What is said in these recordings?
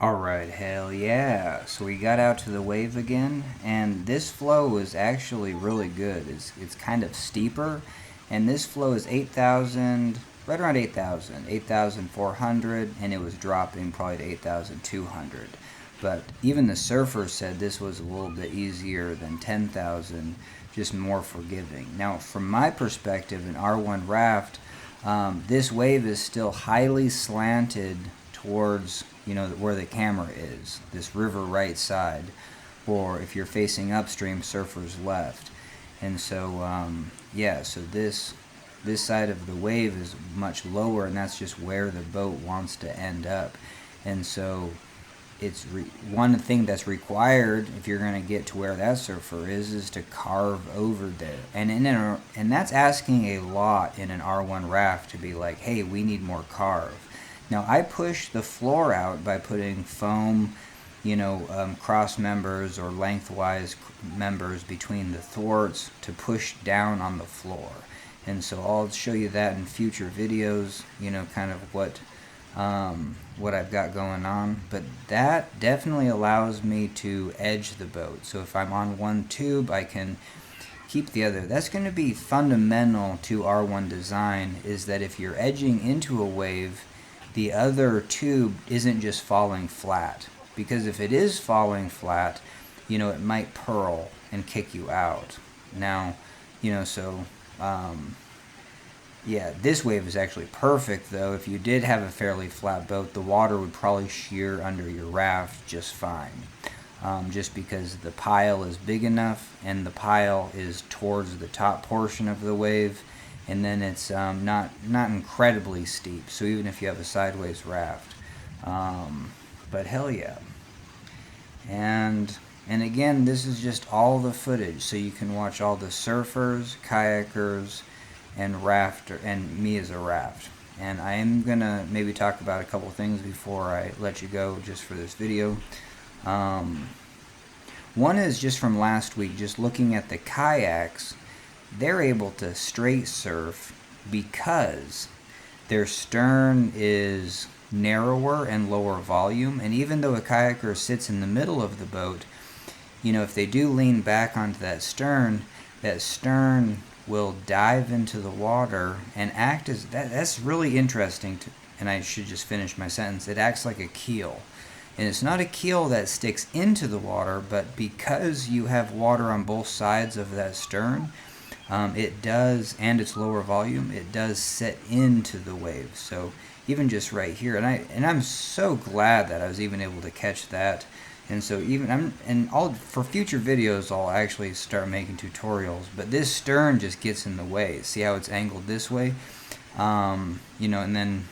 Alright, hell yeah. So we got out to the wave again, and this flow is actually really good. It's kind of steeper, and this flow is 8,000, right around 8,000, 8,400, and it was dropping probably to 8,200. But even the surfers said this was a little bit easier than 10,000, just more forgiving. Now, from my perspective, in R1 Raft, this wave is still highly slanted towards, where the camera is, this river right side, or if you're facing upstream, surfers left. And so yeah, so this side of the wave is much lower, and that's just where the boat wants to end up. And so one thing that's required if you're going to get to where that surfer is to carve over there, and that's asking a lot in an R1 raft to be like, hey, we need more carve. Now I push the floor out by putting foam, cross members or lengthwise members between the thwarts to push down on the floor. And so I'll show you that in future videos, kind of what I've got going on. But that definitely allows me to edge the boat. So if I'm on one tube, I can keep the other. That's going to be fundamental to R1 design, is that if you're edging into a wave, the other tube isn't just falling flat. Because if it is falling flat, it might purl and kick you out. Now, yeah, this wave is actually perfect, though. If you did have a fairly flat boat, the water would probably shear under your raft just fine. Just because the pile is big enough, and the pile is towards the top portion of the wave, and then it's not incredibly steep. So even if you have a sideways raft, but hell yeah. And again, this is just all the footage, so you can watch all the surfers, kayakers, and rafter, and me as a raft. And I am gonna maybe talk about a couple things before I let you go, just for this video. One is just from last week, just looking at the kayaks. They're able to straight surf because their stern is narrower and lower volume, and even though a kayaker sits in the middle of the boat, if they do lean back onto that stern will dive into the water and act as that's really interesting and I should just finish my sentence. It acts like a keel, and it's not a keel that sticks into the water, but because you have water on both sides of that stern, it does, and its lower volume, it does set into the wave. So even just right here, and I'm so glad that I was even able to catch that. And so for future videos, I'll actually start making tutorials. But this stern just gets in the way. See how it's angled this way, and then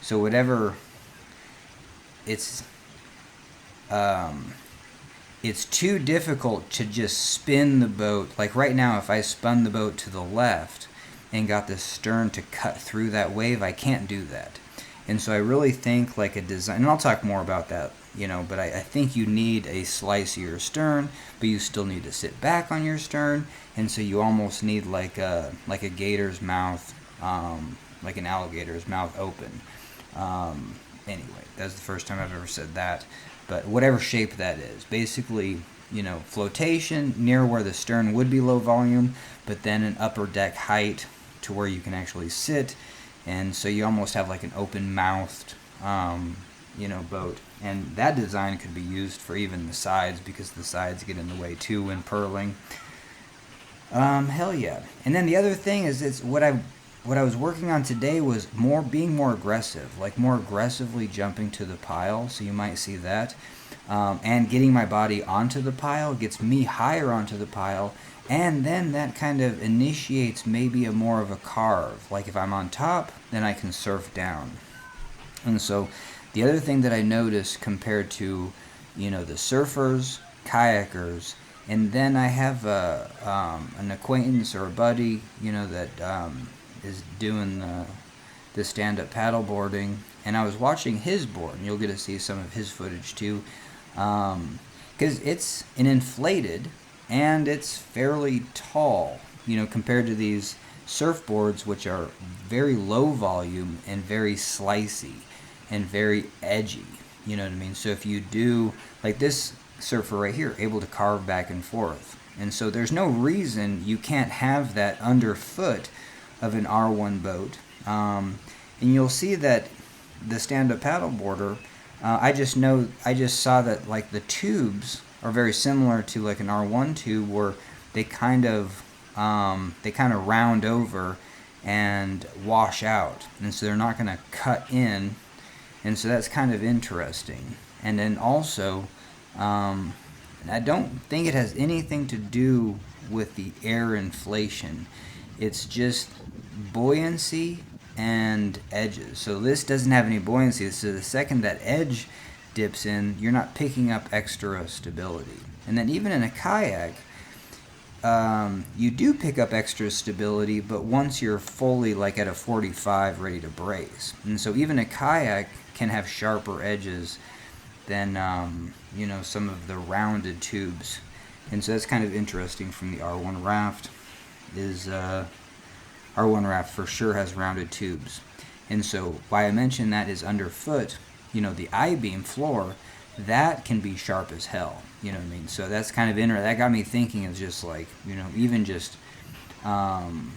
so whatever it's too difficult to just spin the boat. Like right now, if I spun the boat to the left and got the stern to cut through that wave, I can't do that. And so I really think like a design, and I'll talk more about that, but I think you need a slicier stern, but you still need to sit back on your stern, and so you almost need like a gator's mouth, like an alligator's mouth open. Anyway, that's the first time I've ever said that. But whatever shape that is, basically, flotation near where the stern would be low volume, but then an upper deck height to where you can actually sit, and so you almost have like an open-mouthed, boat. And that design could be used for even the sides, because the sides get in the way too when purling. Hell yeah. And then the other thing is, it's what I was working on today was being more aggressive, like more aggressively jumping to the pile. So you might see that, and getting my body onto the pile gets me higher onto the pile, and then that kind of initiates maybe more of a carve. Like if I'm on top, then I can surf down. And so the other thing that I noticed compared to, the surfers, kayakers, and then I have an acquaintance or a buddy, that is doing the stand-up paddleboarding, and I was watching his board, and you'll get to see some of his footage too, because it's an inflated, and it's fairly tall, compared to these surfboards, which are very low volume and very slicey and very edgy. You know what I mean? So if you do, like this surfer right here, able to carve back and forth. And so there's no reason you can't have that underfoot of an R1 boat. And you'll see that the stand-up paddleboarder, I just saw that like the tubes are very similar to like an R1 tube, where they kind of round over and wash out, and so they're not going to cut in, and so that's kind of interesting. And then also, I don't think it has anything to do with the air inflation. It's just buoyancy and edges. So this doesn't have any buoyancy. So the second that edge dips in, you're not picking up extra stability. And then even in a kayak, you do pick up extra stability, but once you're fully like at a 45 ready to brace. And so even a kayak can have sharper edges than some of the rounded tubes. And so that's kind of interesting from the R1 raft. R1 raft for sure has rounded tubes. And so why I mention that is underfoot, the I-beam floor, that can be sharp as hell. You know what I mean? So that's kind of interesting. That got me thinking of just like, even just, and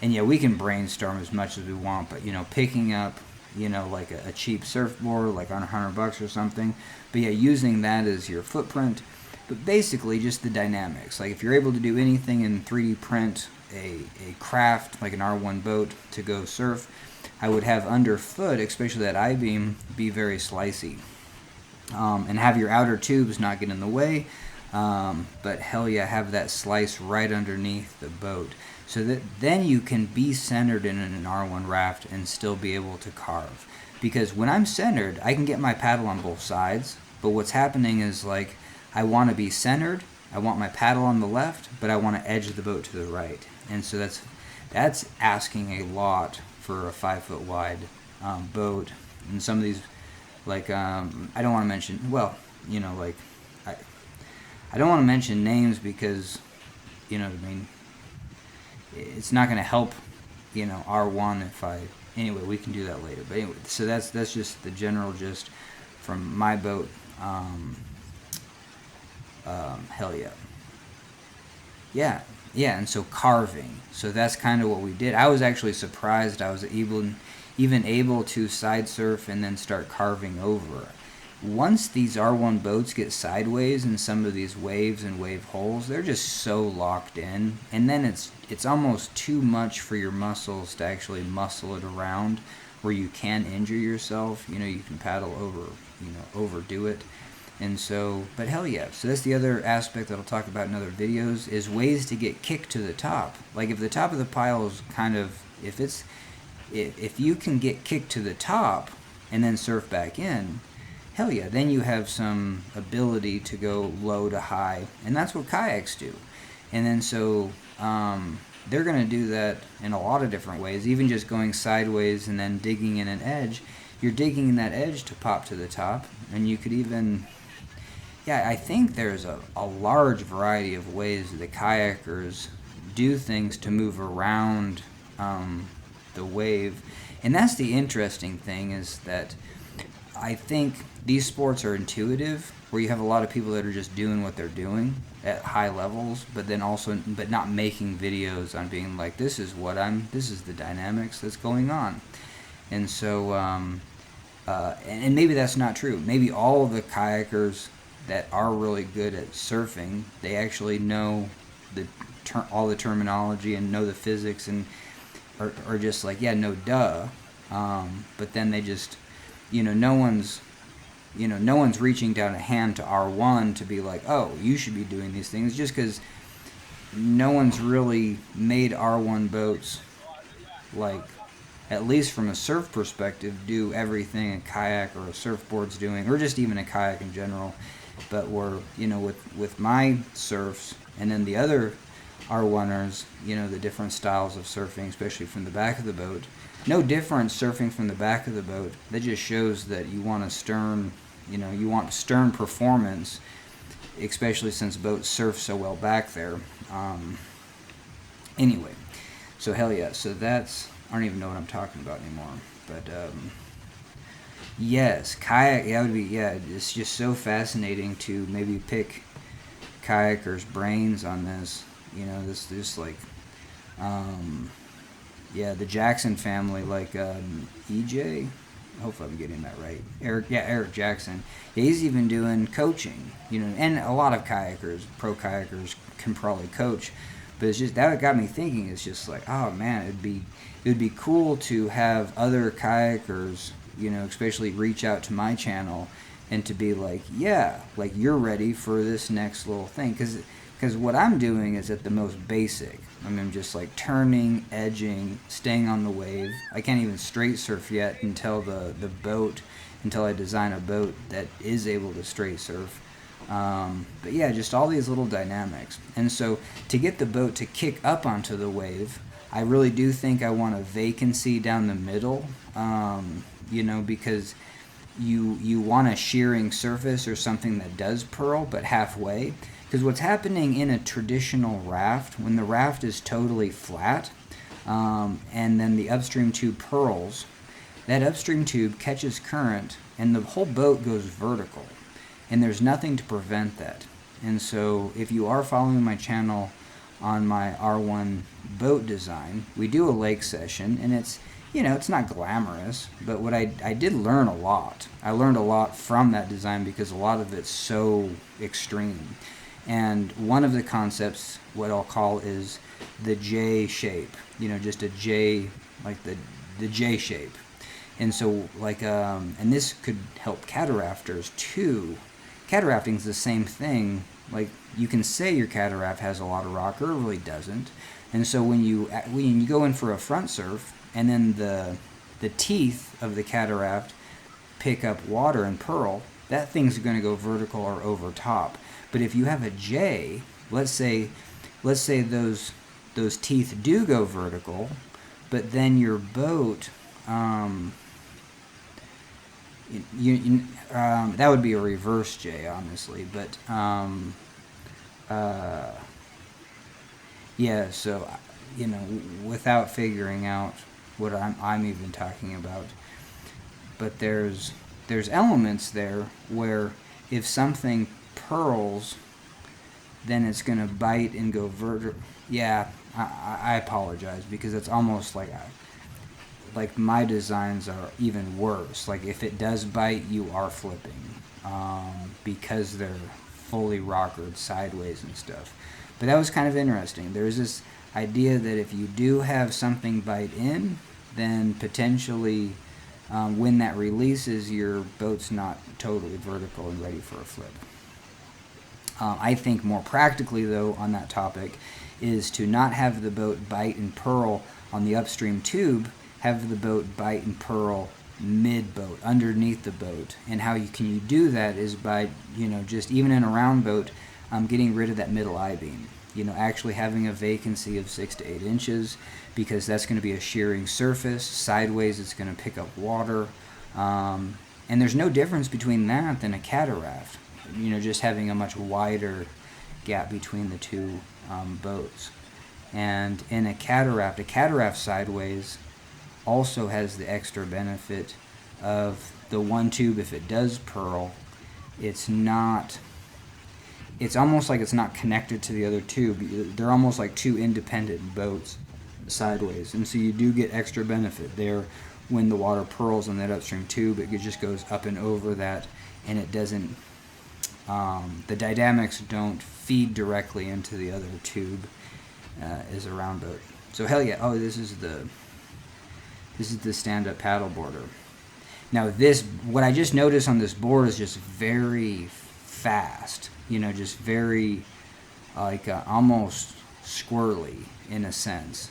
yeah, we can brainstorm as much as we want, but, picking up, like a cheap surfboard, like on $100 or something, but yeah, using that as your footprint, but basically just the dynamics. Like if you're able to do anything in 3D print, a craft like an R1 boat to go surf, I would have underfoot, especially that I-beam, be very slicey. And have your outer tubes not get in the way, but hell yeah, have that slice right underneath the boat, so that then you can be centered in an R1 raft and still be able to carve. Because when I'm centered, I can get my paddle on both sides, but what's happening is like I want to be centered, I want my paddle on the left, but I want to edge the boat to the right. And so that's asking a lot for a 5-foot wide boat. And some of these, like, I don't want to mention, I don't want to mention names because, you know what I mean, it's not going to help, R1 if anyway, we can do that later. But anyway, so that's just the general gist from my boat. Hell yeah. Yeah, and so carving. So that's kind of what we did. I was actually surprised I was even able to side surf and then start carving over. Once these R1 boats get sideways in some of these waves and wave holes, they're just so locked in, and then it's almost too much for your muscles to actually muscle it around where you can injure yourself. You can paddle over, overdo it. And so, but hell yeah. So that's the other aspect that I'll talk about in other videos, is ways to get kicked to the top. Like if the top of the pile is kind of, if you can get kicked to the top and then surf back in, hell yeah, then you have some ability to go low to high. And that's what kayaks do. And then so they're going to do that in a lot of different ways, even just going sideways and then digging in an edge. You're digging in that edge to pop to the top, and you could even... Yeah, I think there's a large variety of ways that the kayakers do things to move around the wave. And that's the interesting thing, is that I think these sports are intuitive, where you have a lot of people that are just doing what they're doing at high levels, but not making videos on being like, this is the dynamics that's going on. And so, and maybe that's not true. Maybe all of the kayakers that are really good at surfing, they actually know all the terminology and know the physics, and are just like, yeah, no duh. But then they just, no one's reaching down a hand to R1 to be like, oh, you should be doing these things, just because no one's really made R1 boats, like, at least from a surf perspective, do everything a kayak or a surfboard's doing, or just even a kayak in general. But we're, with my surfs, and then the other R1ers, the different styles of surfing, especially from the back of the boat. No different surfing from the back of the boat. That just shows that you want stern performance, especially since boats surf so well back there. Anyway, so hell yeah. So I don't even know what I'm talking about anymore. But Yes, kayak. That would be, yeah. It's just so fascinating to maybe pick kayakers' brains on this. This like, um, yeah, the Jackson family, like EJ. Hopefully, I'm getting that right. Eric Jackson. Yeah, he's even doing coaching. And a lot of kayakers, pro kayakers, can probably coach. But it's just that got me thinking. It's just like, oh man, it would be cool to have other kayakers, especially reach out to my channel and to be like, yeah, like you're ready for this next little thing. Because what I'm doing is at the most basic. I mean, I'm just like turning, edging, staying on the wave. I can't even straight surf yet until I design a boat that is able to straight surf. But yeah, just all these little dynamics. And so to get the boat to kick up onto the wave, I really do think I want a vacancy down the middle, because you want a shearing surface or something that does purl, but halfway. Because what's happening in a traditional raft, when the raft is totally flat, and then the upstream tube purls, that upstream tube catches current, and the whole boat goes vertical. And there's nothing to prevent that. And so if you are following my channel on my R1 boat design, we do a lake session, and it's not glamorous, but what I did learn a lot. I learned a lot from that design because a lot of it's so extreme. And one of the concepts, what I'll call, is the J shape, just a J, like the J shape. And so and this could help catarafters too. Catarafting is the same thing. Like, you can say your cataraft has a lot of rocker, it really doesn't. And so when you go in for a front surf, and then the teeth of the cataraft pick up water and purl, that thing's going to go vertical or over top. But if you have a J, let's say those teeth do go vertical, but then your boat, that would be a reverse J, honestly. But yeah. So without figuring out what I'm even talking about, but there's elements there where if something purls, then it's gonna bite and go vertical. Yeah, I apologize, because it's almost like my designs are even worse. Like, if it does bite, you are flipping, because they're fully rockered sideways and stuff. But that was kind of interesting. There's this idea that if you do have something bite in, then potentially when that releases, your boat's not totally vertical and ready for a flip. I think more practically, though, on that topic, is to not have the boat bite and purl on the upstream tube, have the boat bite and purl mid-boat, underneath the boat. And how you do that is by, just even in a round boat, getting rid of that middle I-beam. Actually having a vacancy of 6 to 8 inches, because that's going to be a shearing surface. Sideways, it's going to pick up water. And there's no difference between that than a cataraft. Just having a much wider gap between the two boats. And in a cataraft sideways also has the extra benefit of the one tube. If it does purl, it's almost like it's not connected to the other tube. They're almost like two independent boats sideways, and so you do get extra benefit there. When the water purls on that upstream tube, it just goes up and over that, and it doesn't, the dynamics don't feed directly into the other tube as a round boat. So hell yeah. Oh, this is the stand-up paddle boarder. Now what I just noticed on this board is just very fast, just very almost squirrely in a sense.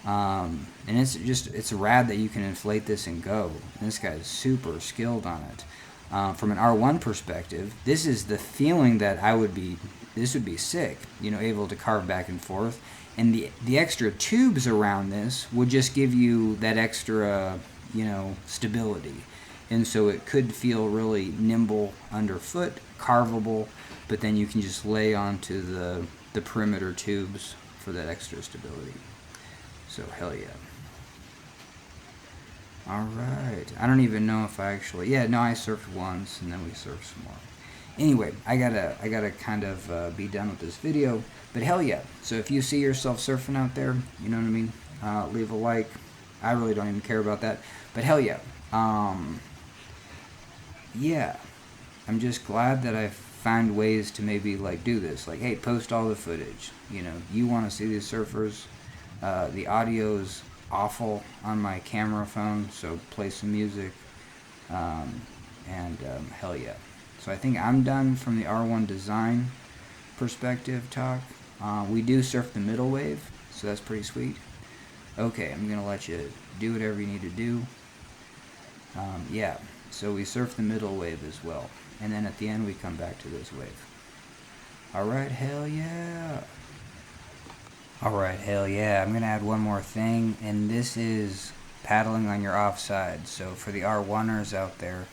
And it's rad that you can inflate this and go. And this guy's super skilled on it. From an R1 perspective, this is the feeling that this would be sick, able to carve back and forth. And the extra tubes around this would just give you that extra, stability. And so it could feel really nimble underfoot, carvable, but then you can just lay onto the perimeter tubes for that extra stability. So hell yeah. Alright. I don't even know if I actually... Yeah, no, I surfed once, and then we surfed some more. Anyway, I gotta kind of be done with this video. But hell yeah. So if you see yourself surfing out there, you know what I mean? Leave a like. I really don't even care about that. But hell yeah. Yeah. I'm just glad that I find ways to maybe like do this. Like, hey, post all the footage. You know, you want to see these surfers. The audio's awful on my camera phone, so play some music. Hell yeah. So I think I'm done from the R1 design perspective talk. We do surf the middle wave, so that's pretty sweet. Okay, I'm gonna let you do whatever you need to do. Yeah, so we surf the middle wave as well, and then at the end we come back to this wave. Alright, hell yeah. Alright, hell yeah. I'm gonna add one more thing, and this is paddling on your offside. So for the R1ers out there,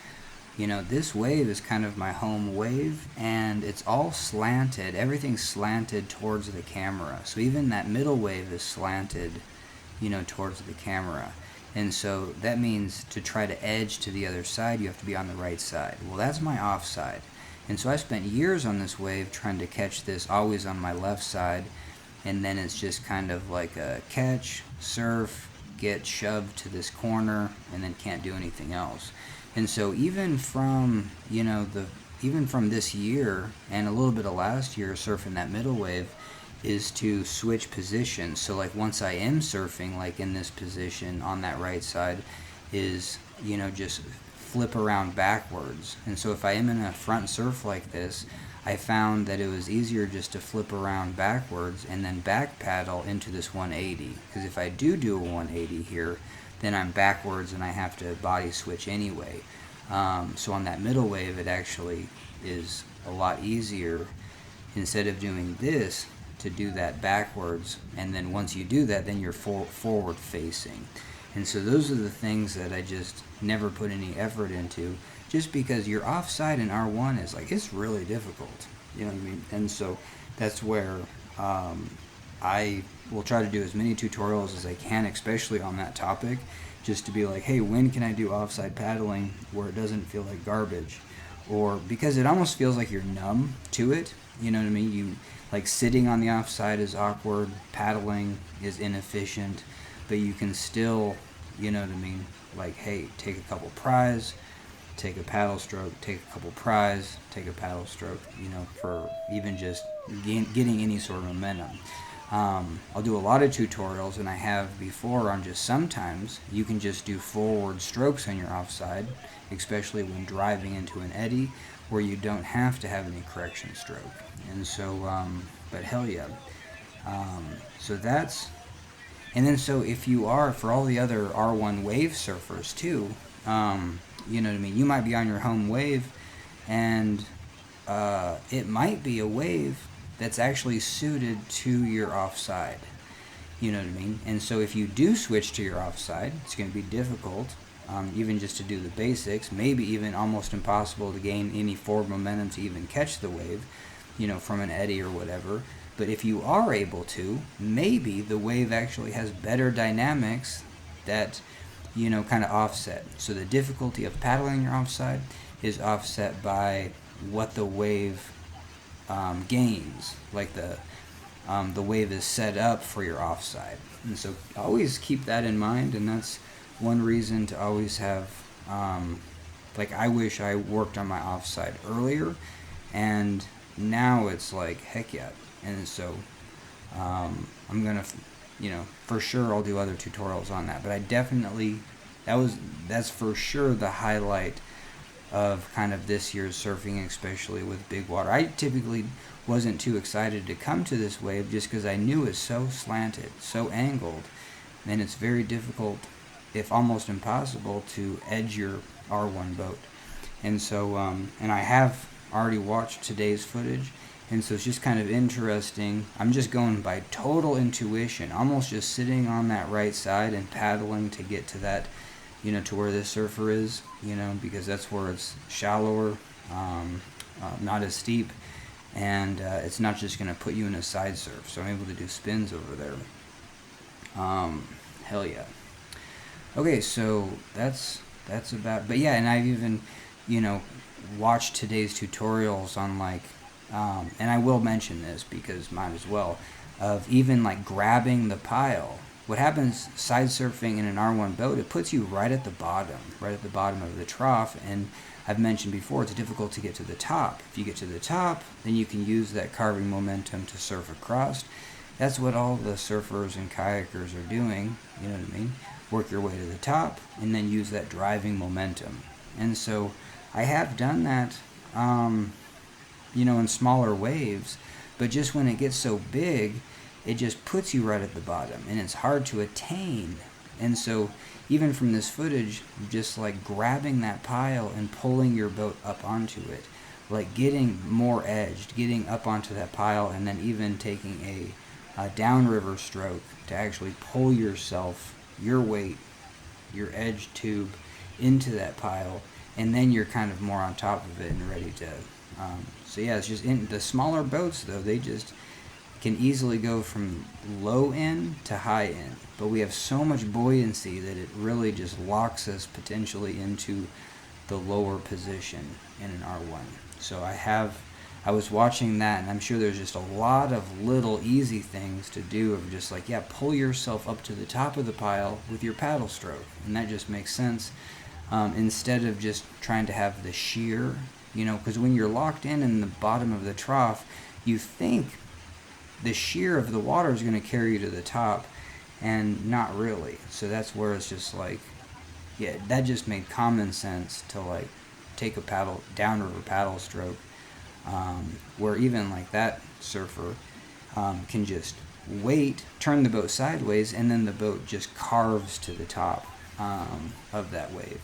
you know, this wave is kind of my home wave, and it's all slanted. Everything's slanted towards the camera. So even that middle wave is slanted, you know, towards the camera. And so that means to try to edge to the other side, you have to be on the right side. Well, that's my offside. And so I spent years on this wave trying to catch this always on my left side, and then it's just kind of like a catch, surf, get shoved to this corner, and then can't do anything else. And so even from, you know, even from this year and a little bit of last year surfing that middle wave is to switch positions. So like once I am surfing like in this position on that right side is, you know, just flip around backwards. And so if I am in a front surf like this, I found that it was easier just to flip around backwards and then back paddle into this 180. Because if I do a 180 here, then I'm backwards and I have to body switch anyway. So on that middle wave, it actually is a lot easier, instead of doing this, to do that backwards. And then once you do that, then you're forward facing. And so those are the things that I just never put any effort into, just because your offside in R1 is like, it's really difficult. You know what I mean? And so that's where I will try to do as many tutorials as I can, especially on that topic, just to be like, hey, when can I do offside paddling where it doesn't feel like garbage? Or because it almost feels like you're numb to it. You know what I mean? You like sitting on the offside is awkward, paddling is inefficient, but you can still, you know what I mean? Like, hey, take a couple pries, take a paddle stroke, take a couple pries, take a paddle stroke, you know, for even just getting any sort of momentum. I'll do a lot of tutorials, and I have before, on just sometimes you can just do forward strokes on your offside, especially when driving into an eddy where you don't have to have any correction stroke. And so, but hell yeah. So that's, and then so if you are, for all the other R1 wave surfers too, you know what I mean, you might be on your home wave, and it might be a wave that's actually suited to your offside. You know what I mean? And so if you do switch to your offside, it's going to be difficult, even just to do the basics, maybe even almost impossible to gain any forward momentum to even catch the wave, you know, from an eddy or whatever. But if you are able to, maybe the wave actually has better dynamics that, you know, kind of offset. So the difficulty of paddling your offside is offset by what the wave gains, like the wave is set up for your offside. And so always keep that in mind, and that's one reason to always have, like, I wish I worked on my offside earlier, and now it's like, heck yeah. And so I'm gonna, you know, for sure I'll do other tutorials on that, but I definitely, that's for sure the highlight of kind of this year's surfing, especially with big water. I typically wasn't too excited to come to this wave just because I knew it's so slanted, so angled, and it's very difficult, if almost impossible, to edge your R1 boat. And so, and I have already watched today's footage, and so it's just kind of interesting. I'm just going by total intuition, almost just sitting on that right side and paddling to get to that, you know, to where this surfer is, you know, because that's where it's shallower, not as steep, and it's not just going to put you in a side surf, so I'm able to do spins over there. Hell yeah. Okay, so that's about. But yeah, and I've even, you know, watched today's tutorials on like, and I will mention this because might as well, of even like grabbing the pile. What happens side surfing in an R1 boat? It puts you right at the bottom, right at the bottom of the trough, and I've mentioned before it's difficult to get to the top. If you get to the top, then you can use that carving momentum to surf across. That's what all the surfers and kayakers are doing, you know what I mean? Work your way to the top and then use that driving momentum. And so I have done that, in smaller waves, but just when it gets so big, it just puts you right at the bottom and it's hard to attain. And so even from this footage, just like grabbing that pile and pulling your boat up onto it, like getting more edged, getting up onto that pile, and then even taking a downriver stroke to actually pull yourself, your weight, your edge tube into that pile, and then you're kind of more on top of it and ready to. So yeah, it's just in the smaller boats though, they just can easily go from low end to high end, but we have so much buoyancy that it really just locks us potentially into the lower position in an R1. So I was watching that, and I'm sure there's just a lot of little easy things to do of just like, yeah, pull yourself up to the top of the pile with your paddle stroke, and that just makes sense, instead of just trying to have the sheer, because when you're locked in the bottom of the trough, you think the sheer of the water is going to carry you to the top, and not really. So that's where it's just like, yeah, that just made common sense to like take a downriver paddle stroke, where even like that surfer can just wait, turn the boat sideways, and then the boat just carves to the top of that wave.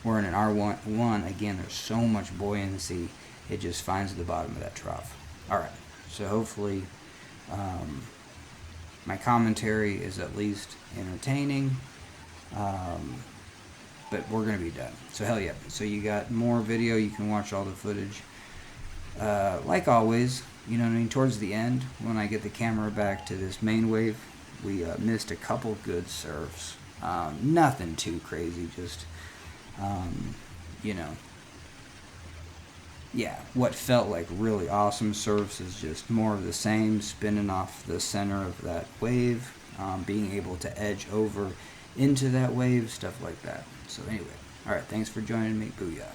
Where in an R1, again, there's so much buoyancy, it just finds the bottom of that trough. All right, so hopefully my commentary is at least entertaining, but we're going to be done. So hell yeah. So you got more video, you can watch all the footage. Like always, towards the end, when I get the camera back to this main wave, we missed a couple good surfs. Nothing too crazy, just, yeah, what felt like really awesome surfs is just more of the same, spinning off the center of that wave, being able to edge over into that wave, stuff like that. So anyway, all right, thanks for joining me. Booyah.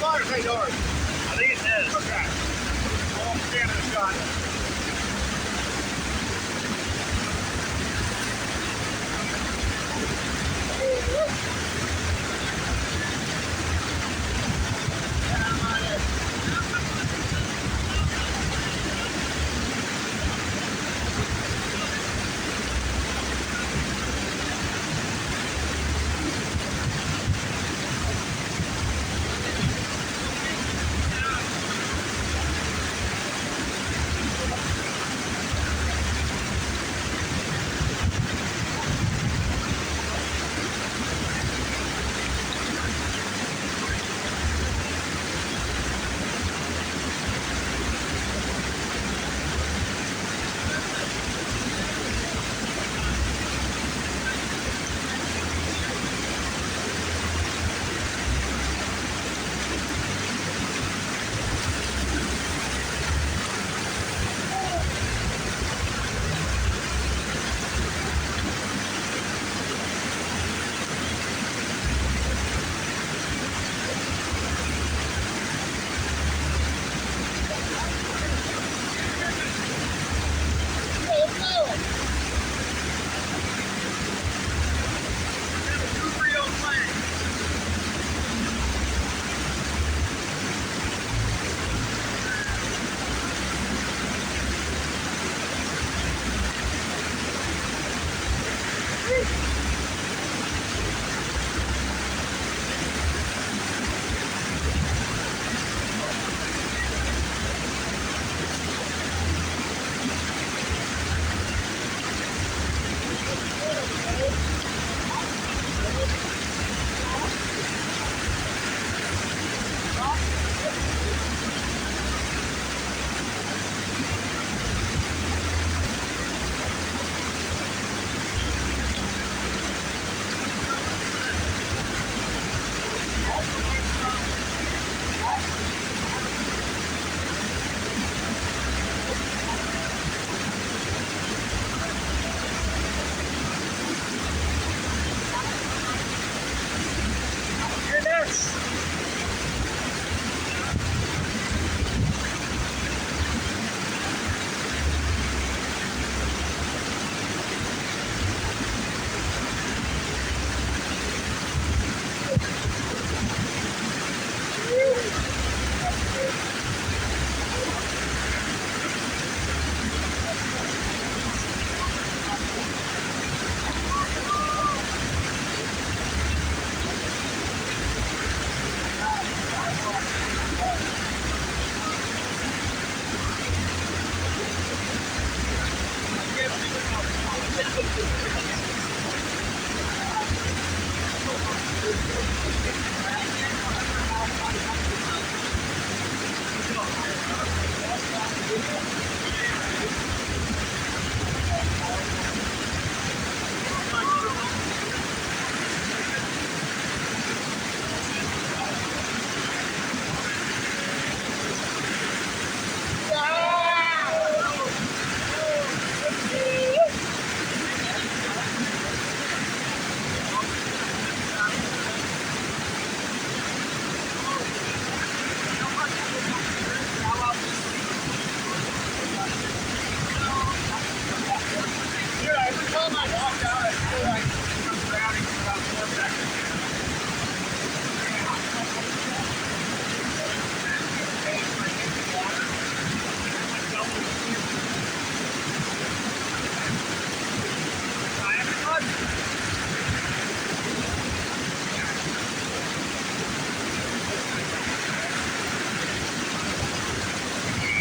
Water say yours? I think it is. Okay. Well, I'm standing a shot.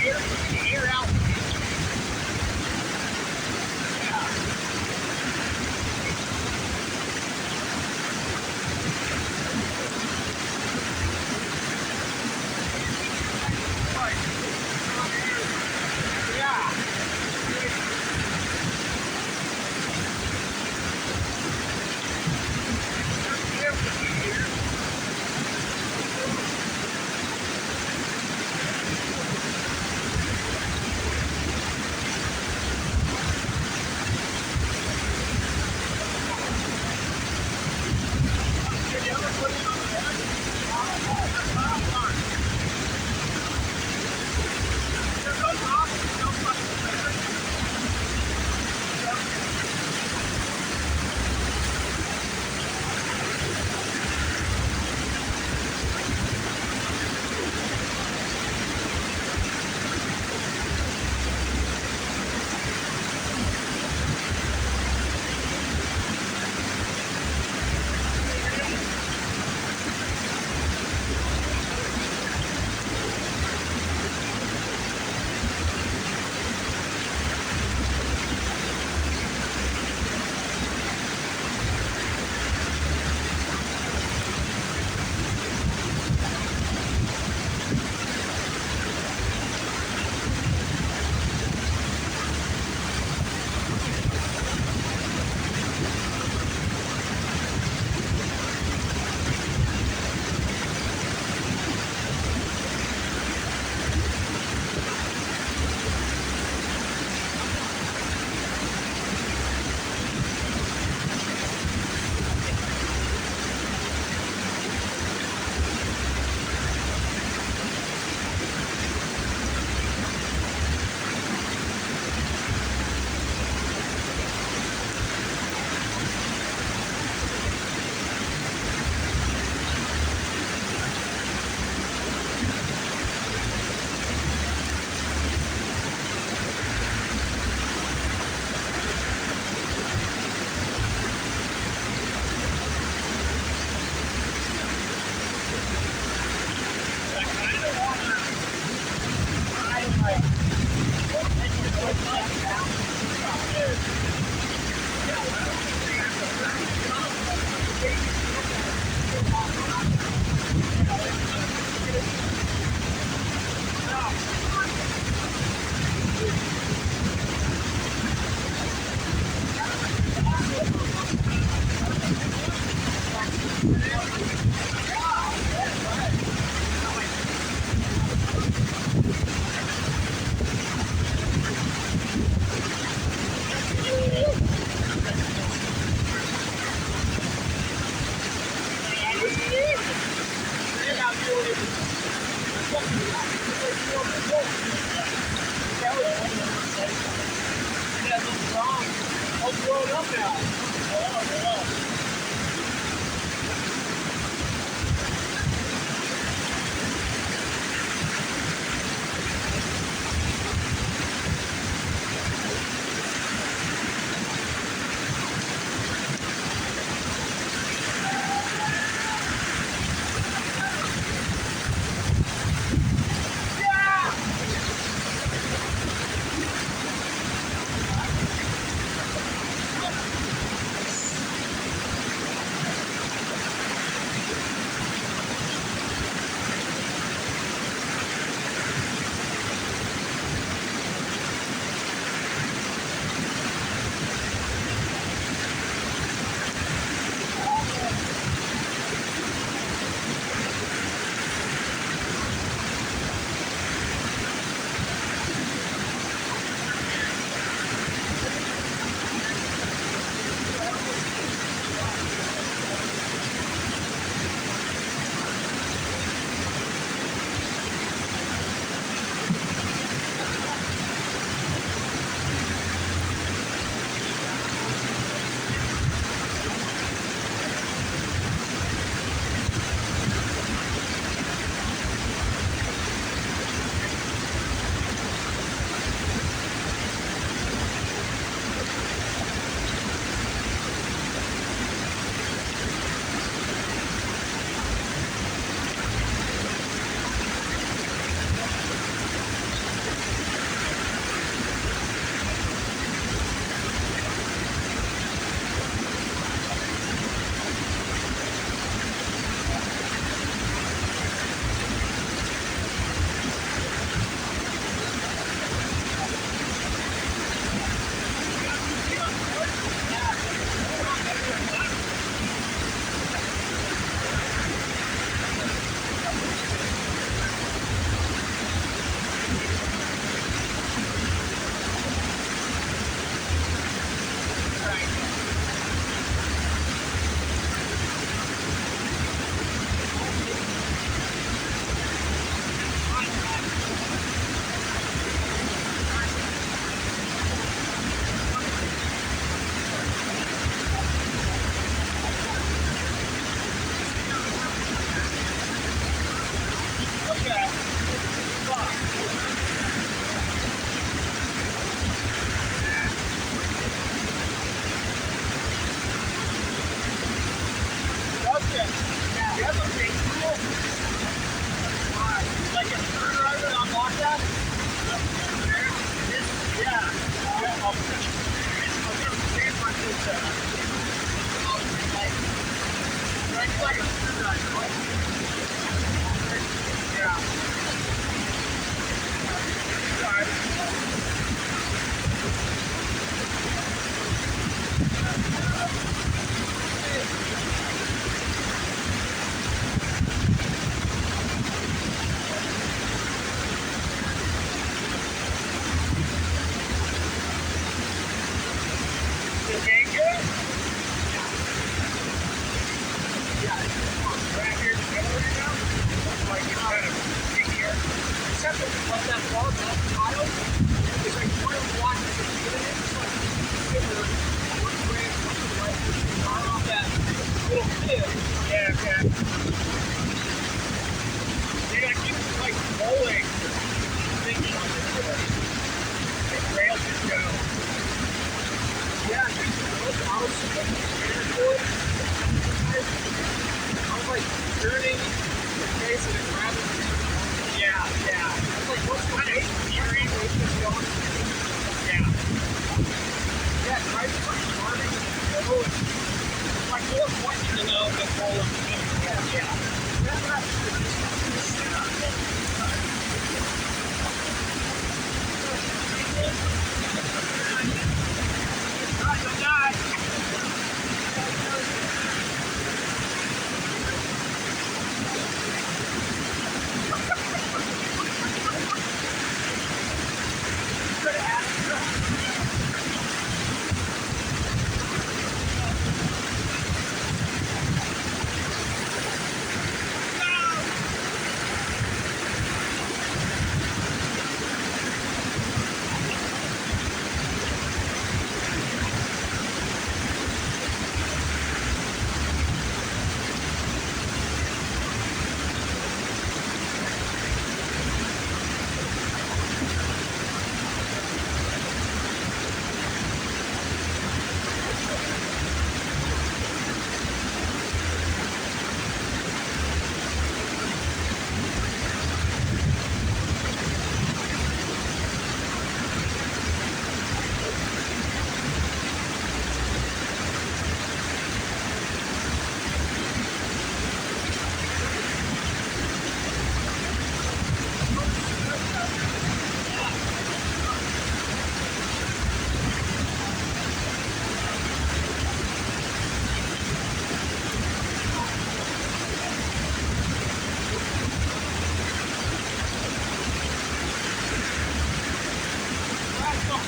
air out.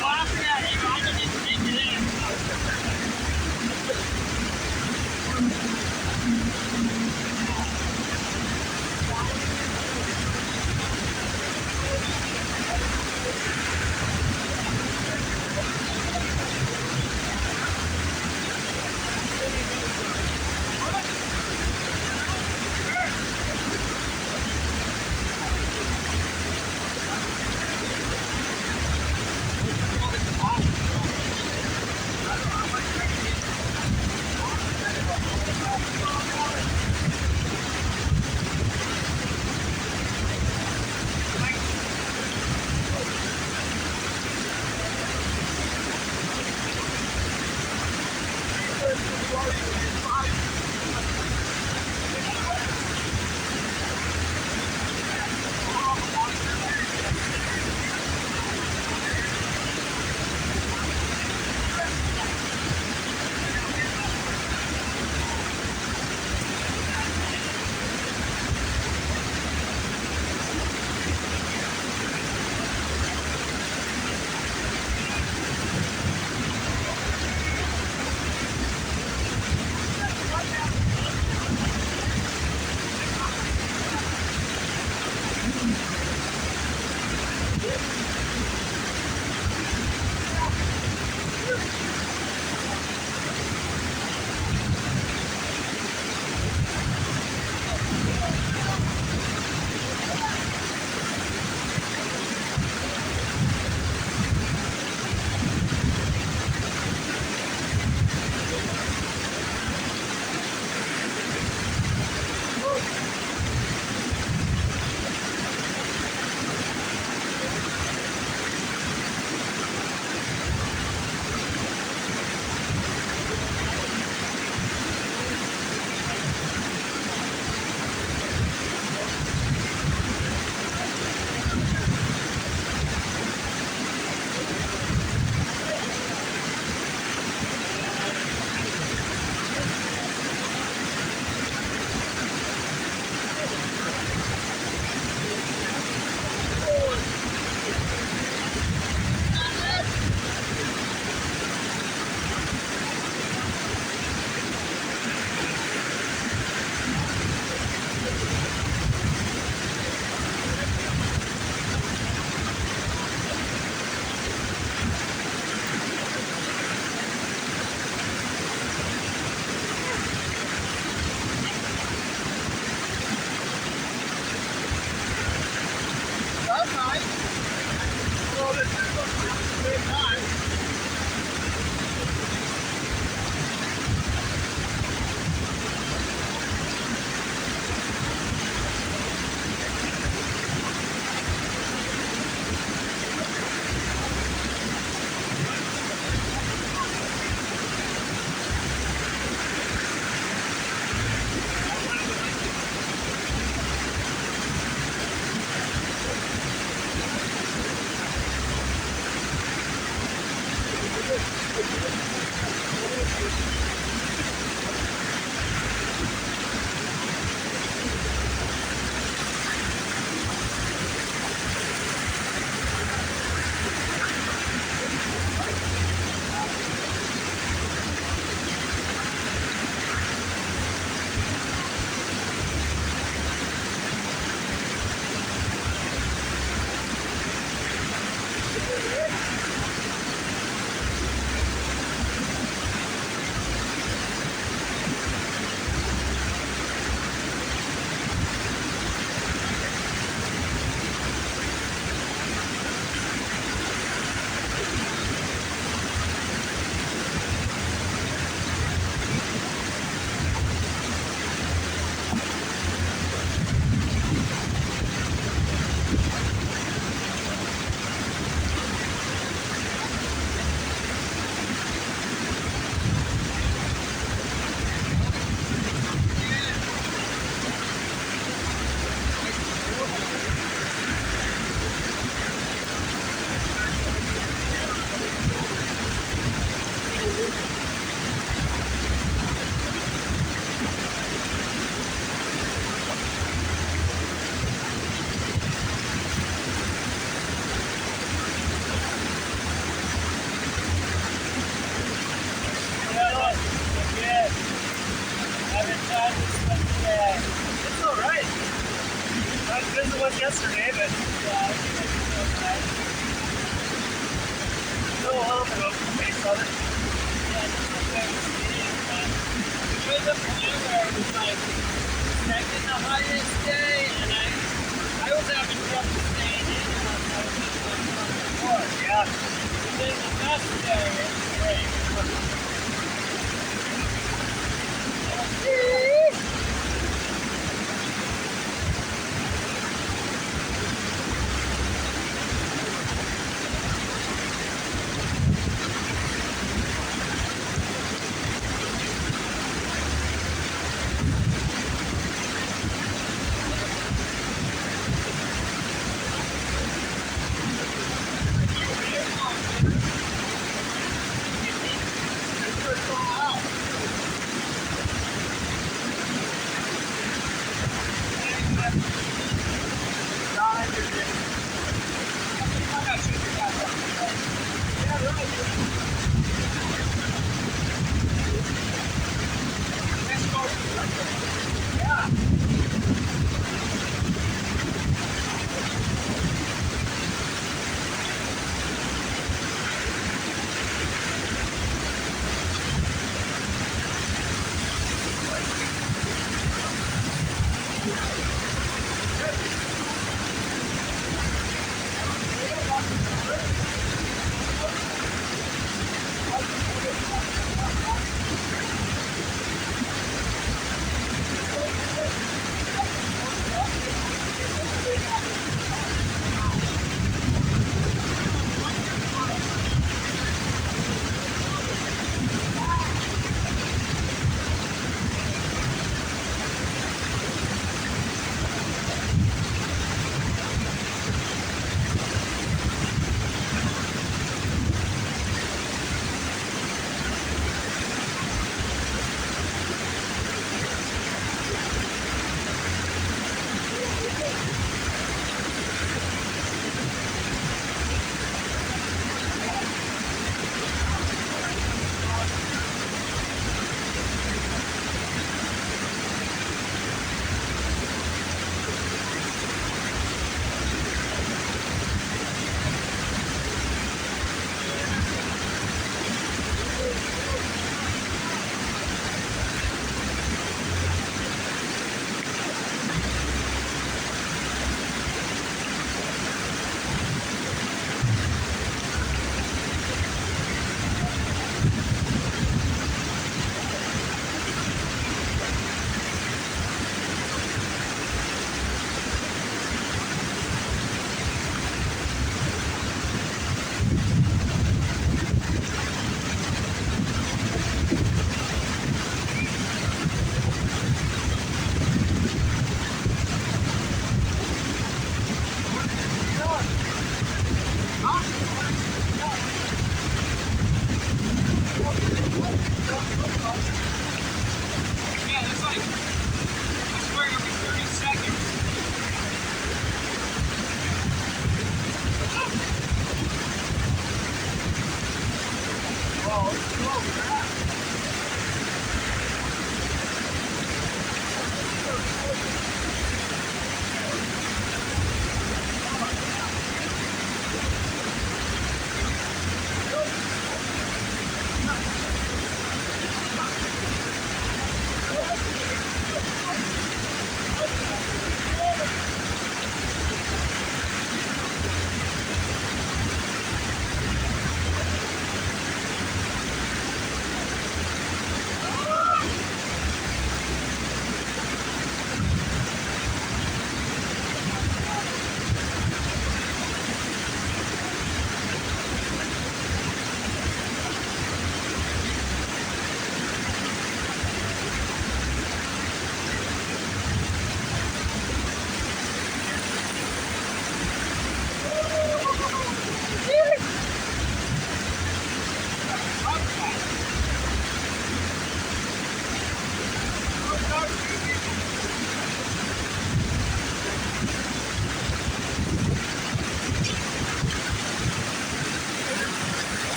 laughing at you. I just didn't take it in. it was yesterday, but no hump of the face of it. There was a point where it was like second the highest day, and I was having trouble staying in unless I was just on the course. Yeah. But then the best day, it was great.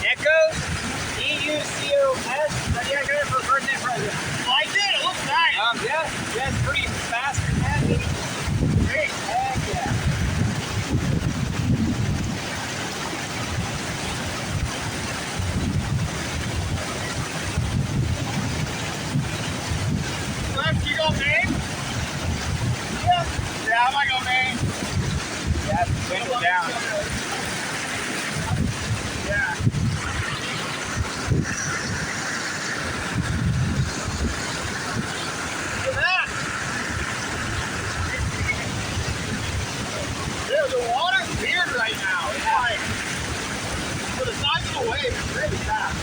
Echoes, EUCOS. So you got it for a birthday present. Like it? It looks nice. Yeah, it's pretty fast and heavy. Great. Heck yeah. Cliff, you go main? Yeah, I might go main. Yeah, window down. Yeah. Look at that. Dude, the water's weird right now. It's like, for the size of the wave, it's really fast.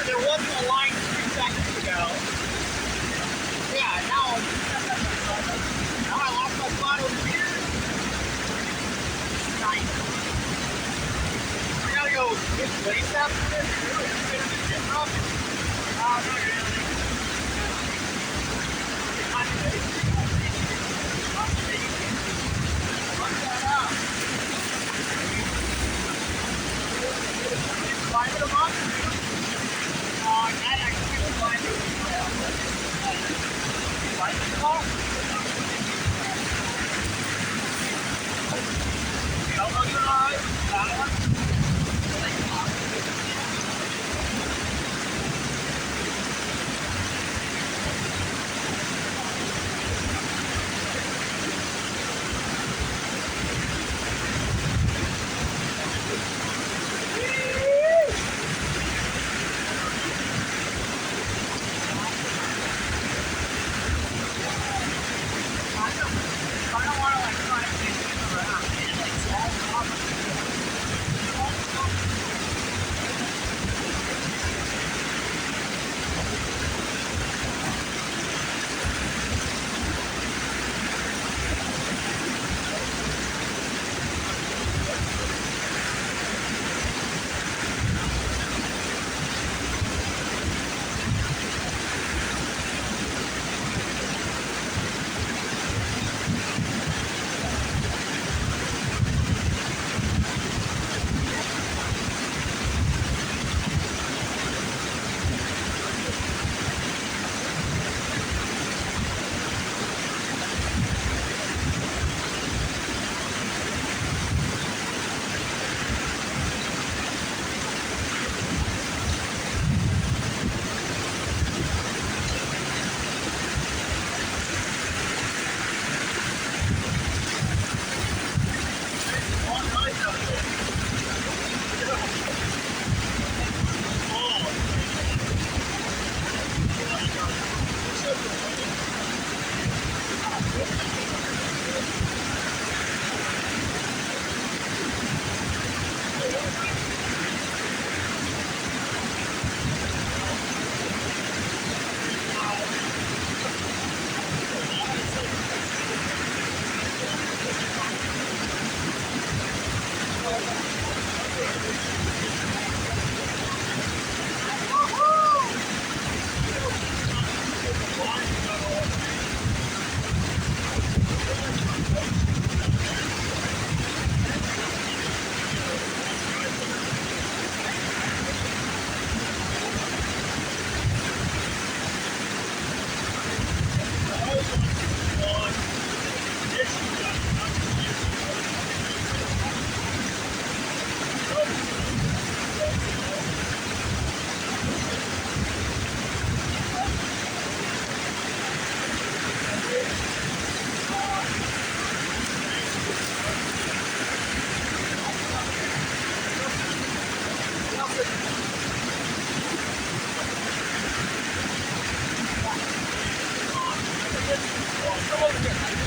There wasn't a line 3 seconds ago. Yeah, now I lost my spot over here. Nice. I gotta go get place after this. Not really. Watch that out. Climbing them up? No, I can't actually climb it. Climb it up? Elbows are high. That one. Come over here.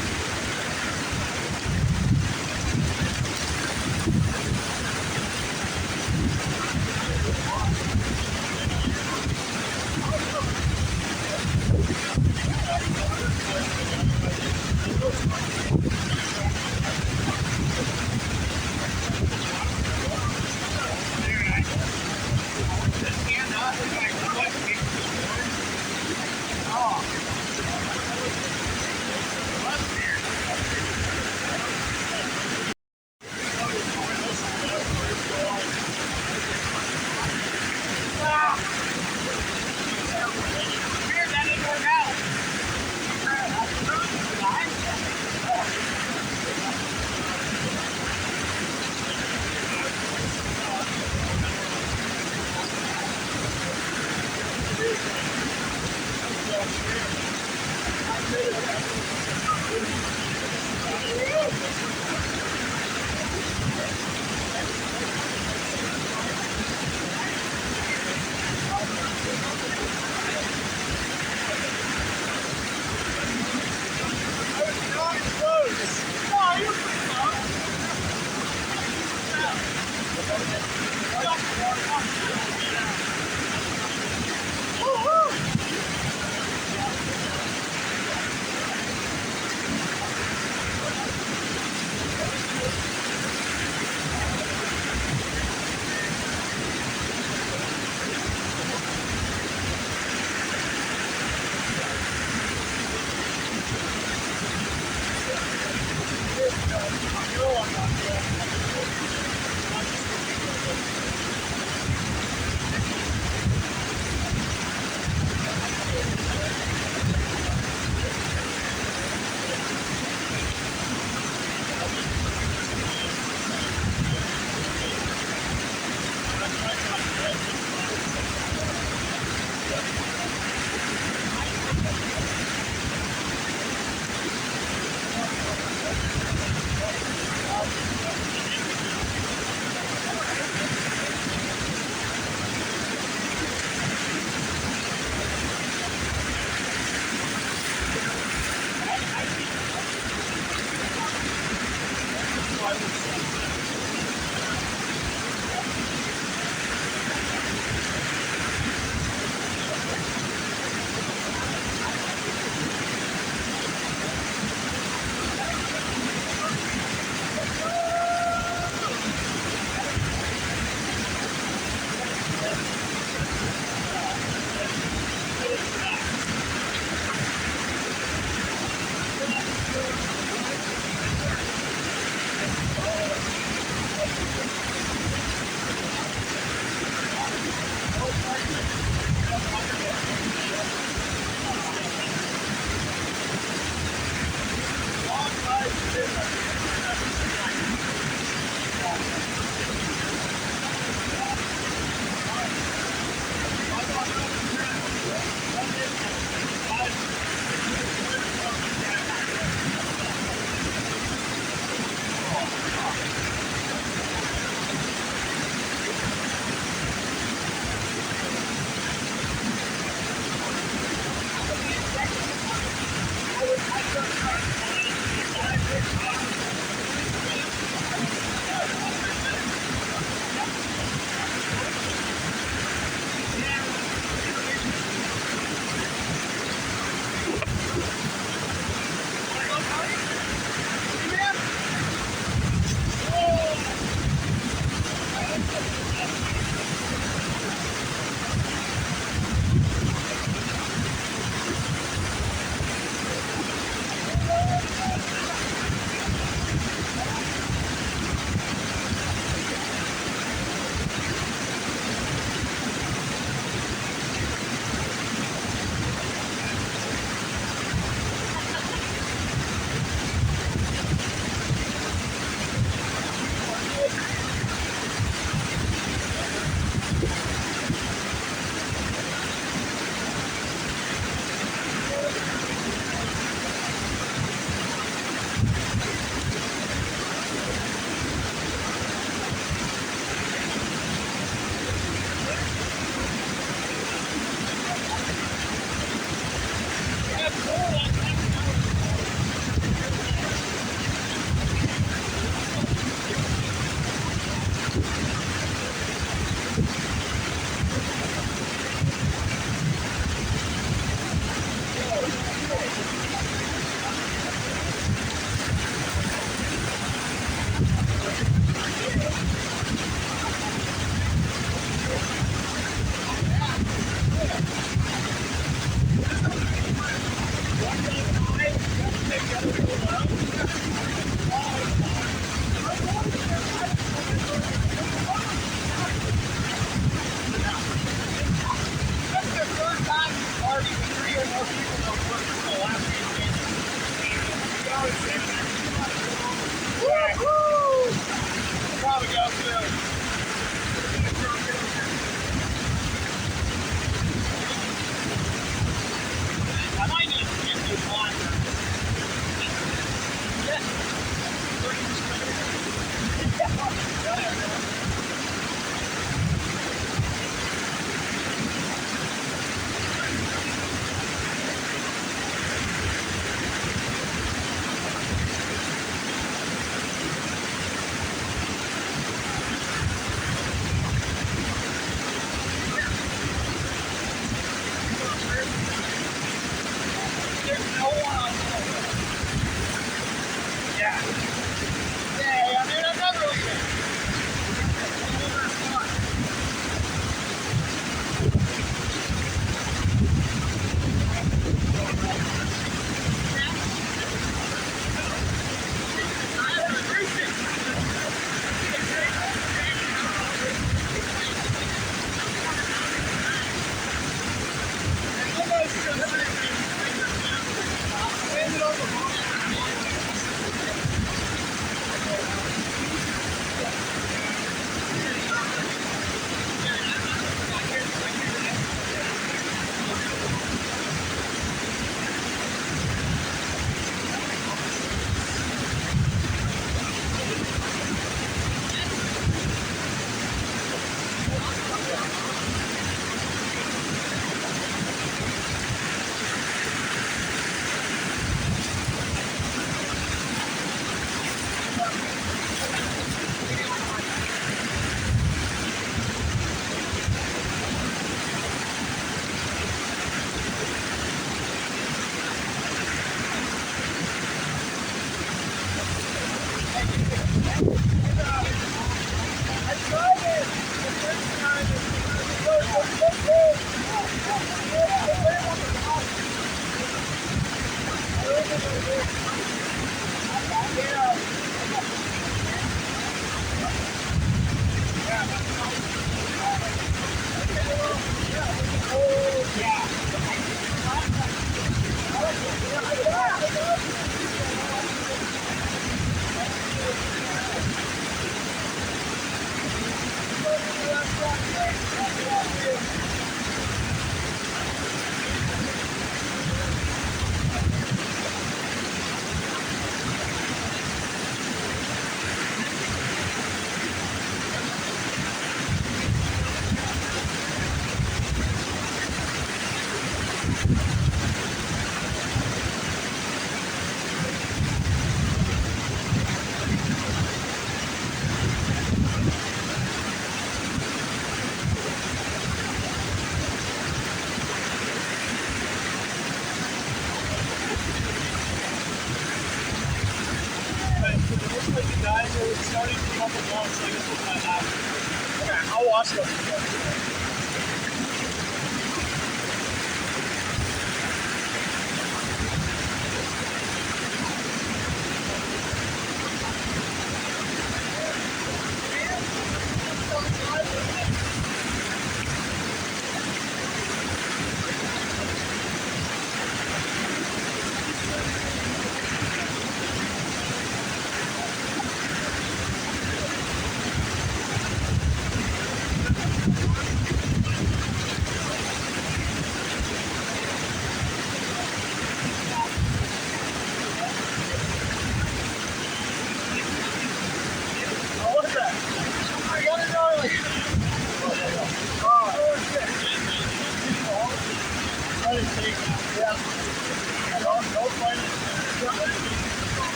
I'll watch them.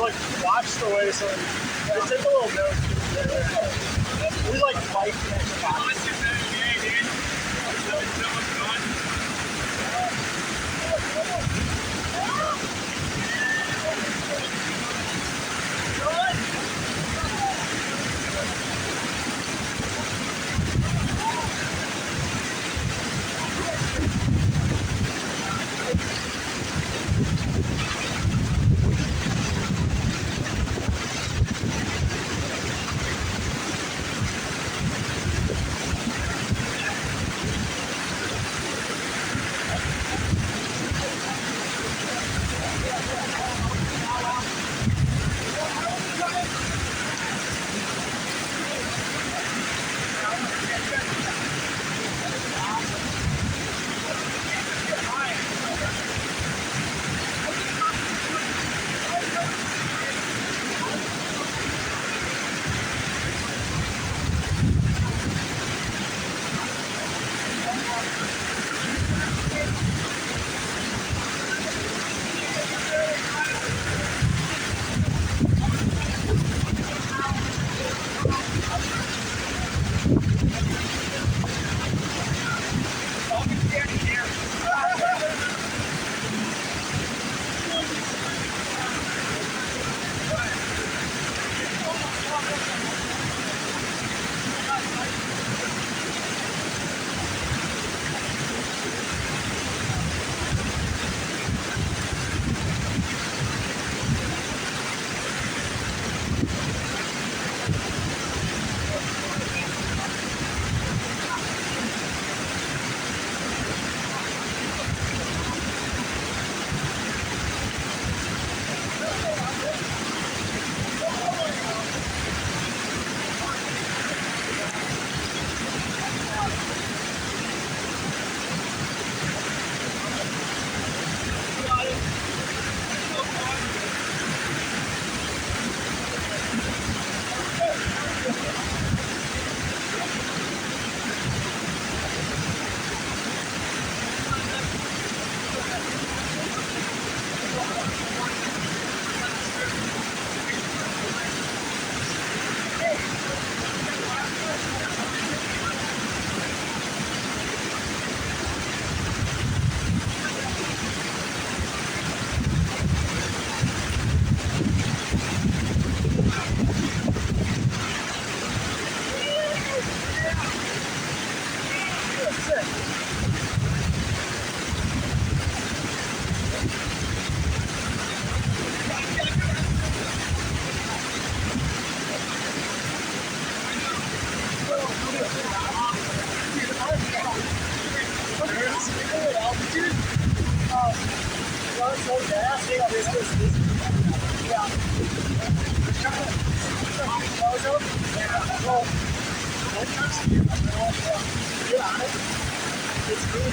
Like, watch the way so they take a little note. We like fight next time. that's the this yeah. Well, you're on it. It's good.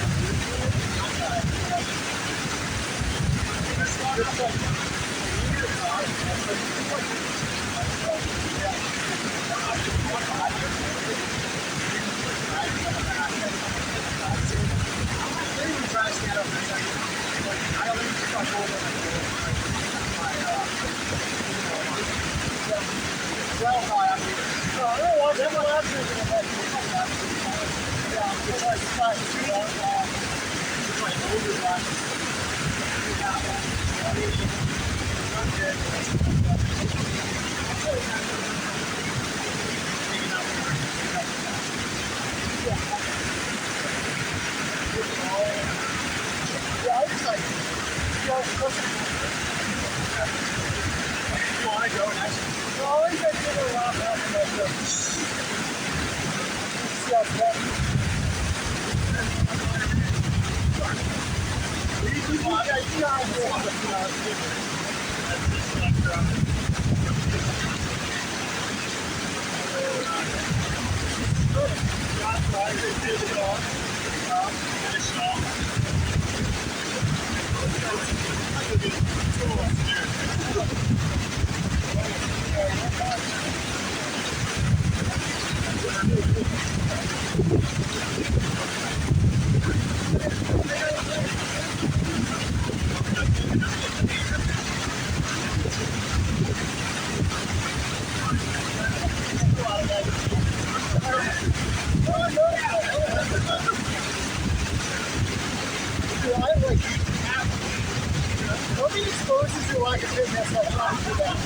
Nobody exposes your lack of fitness like trying to do that.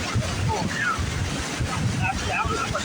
Oh, yeah. Actually, I was like